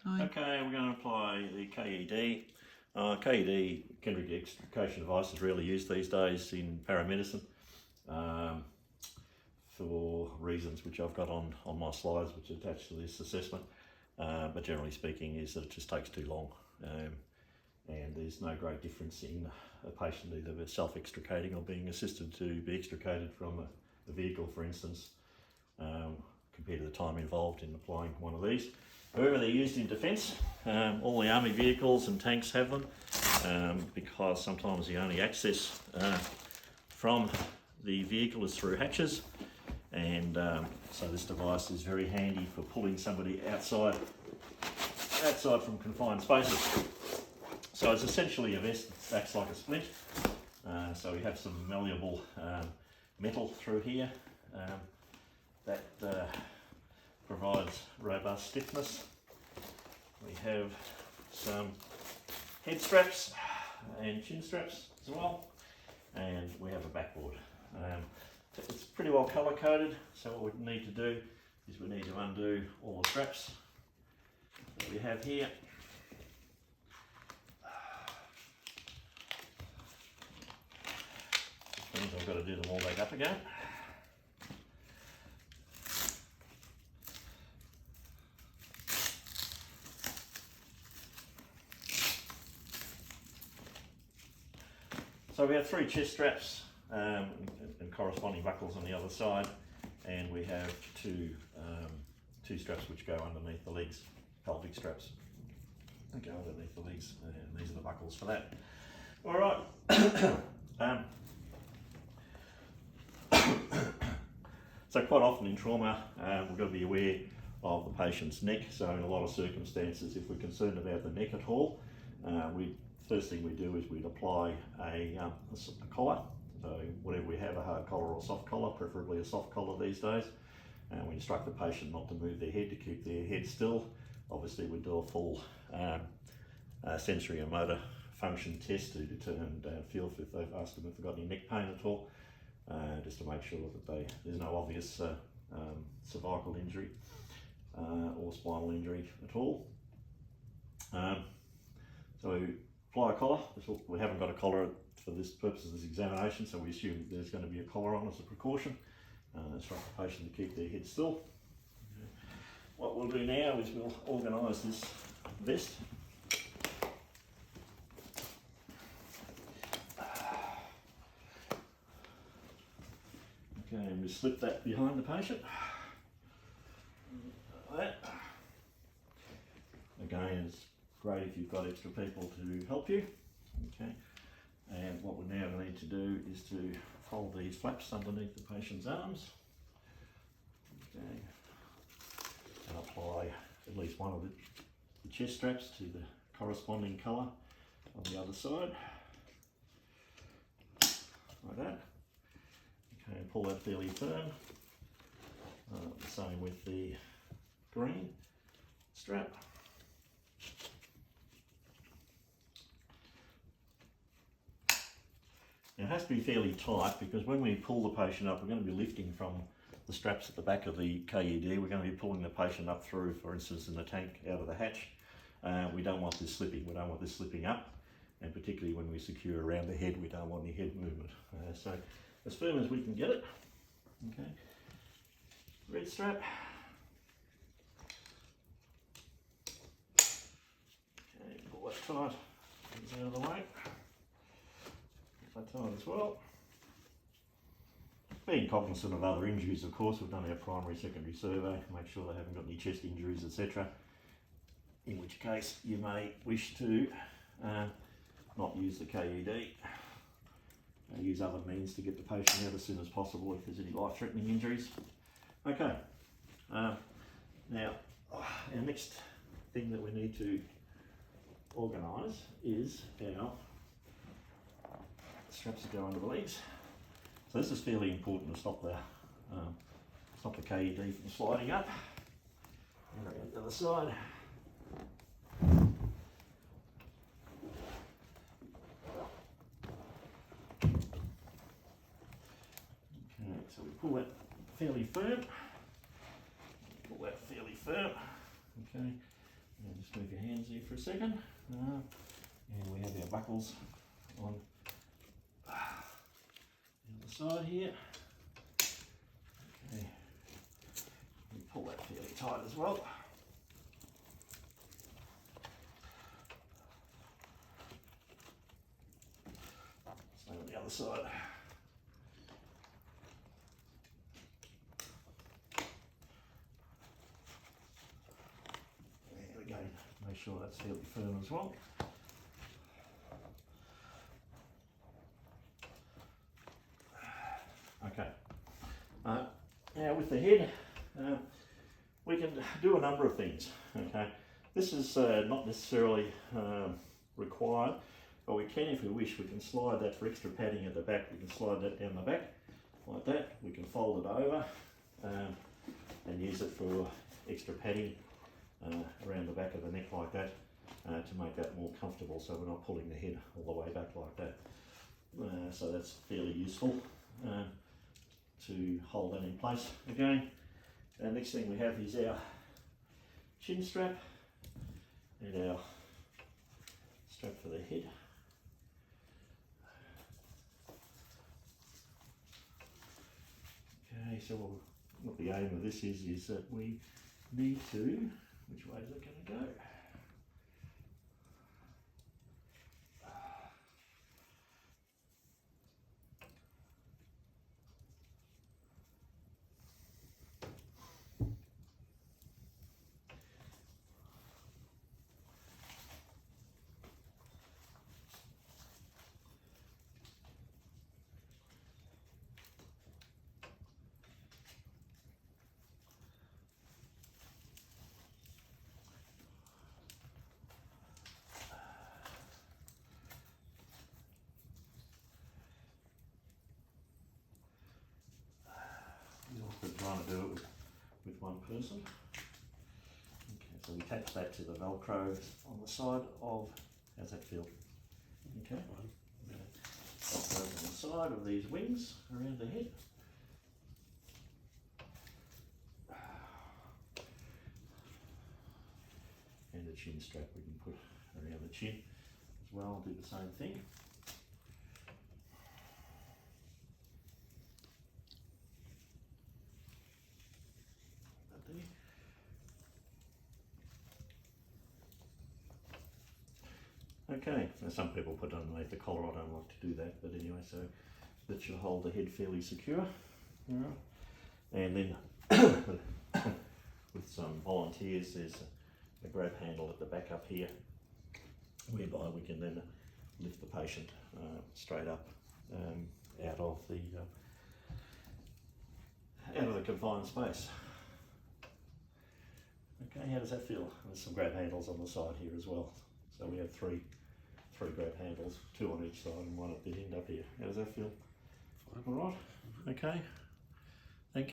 Hi. Okay, we're going to apply the KED. KED, Kendrick extrication device, is rarely used these days in paramedicine for reasons which I've got on my slides, which are attached to this assessment. But generally speaking, is that it just takes too long, and there's no great difference in a patient either self-extricating or being assisted to be extricated from a vehicle, for instance, compared to the time involved in applying one of these. However, they're used in defence. All the army vehicles and tanks have them because sometimes the only access from the vehicle is through hatches, and so this device is very handy for pulling somebody outside from confined spaces. So it's essentially a vest that acts like a splint. So we have some malleable metal through here that provides robust stiffness. We have some head straps and chin straps as well, and we have a backboard. It's pretty well colour coded, so what we need to do is we need to undo all the straps that we have here. Which means I've got to do them all back up again. So we have 3 chest straps and corresponding buckles on the other side, and we have two straps which go underneath the legs, pelvic straps that go underneath the legs, and these are the buckles for that. All right. So quite often in trauma, we've got to be aware of the patient's neck. So in a lot of circumstances, if we're concerned about the neck at all, first thing we do is we'd apply a collar. So whatever we have, a hard collar or a soft collar, preferably a soft collar these days. And we instruct the patient not to move their head, to keep their head still. Obviously we do a full sensory and motor function test to determine feel if they've asked them if they've got any neck pain at all, just to make sure that there's no obvious cervical injury or spinal injury at all. So we apply a collar. We haven't got a collar for this purpose of this examination, so we assume there's going to be a collar on as a precaution. Instruct the patient to keep their head still. What we'll do now is we'll organise this vest. Okay, and we slip that behind the patient. Like that. Again, it's great if you've got extra people to help you. Okay, and what we now need to do is to fold these flaps underneath the patient's arms. Okay, and apply at least one of the chest straps to the corresponding colour on the other side, like that. Okay, and pull that fairly firm. The same with the green strap. It has to be fairly tight because when we pull the patient up, we're going to be lifting from the straps at the back of the KED. We're going to be pulling the patient up through, for instance, in the tank out of the hatch. We don't want this slipping. We don't want this slipping up, and particularly when we secure around the head, we don't want any head movement. So as firm as we can get it. Okay, red strap. Okay, pull that tight. Get out of the way. That tight as well. Being cognizant of other injuries, of course, we've done our primary, secondary survey, make sure they haven't got any chest injuries, etc. In which case you may wish to not use the KED, use other means to get the patient out as soon as possible if there's any life-threatening injuries. Okay, now our next thing that we need to organise is our straps that go under the legs. So this is fairly important to stop the KED from sliding up. And on the other side. Okay, so we pull that fairly firm. Okay, and just Just move your hands there for a second. And we have our buckles on the other side here. Okay, we pull that fairly tight as well. Same on the other side. And again, make sure that's fairly firm as well. Okay. Now with the head, we can do a number of things. Okay, this is not necessarily required, but we can, if we wish, we can slide that for extra padding at the back. We can slide that down the back like that. We can fold it over and use it for extra padding around the back of the neck like that to make that more comfortable, so we're not pulling the head all the way back like that. So that's fairly useful to hold that in place again. And next thing we have is our chin strap and our strap for the head. Okay, so what the aim of this is that we need to, which way is it going to go? Trying to do it with one person. Okay, so we attach that to the Velcro on the side of, how's that feel? Okay, Velcro on the side of these wings around the head. And the chin strap we can put around the chin as well, do the same thing. Okay, now some people put underneath the collar. I don't like to do that, but anyway, so that should hold the head fairly secure. Right. And then with some volunteers, there's a grab handle at the back up here, whereby we can then lift the patient straight up out of the confined space. Okay, how does that feel? There's some grab handles on the side here as well. So we have three grab handles, 2 on each side and 1 at the end up here. How does that feel? All right, okay.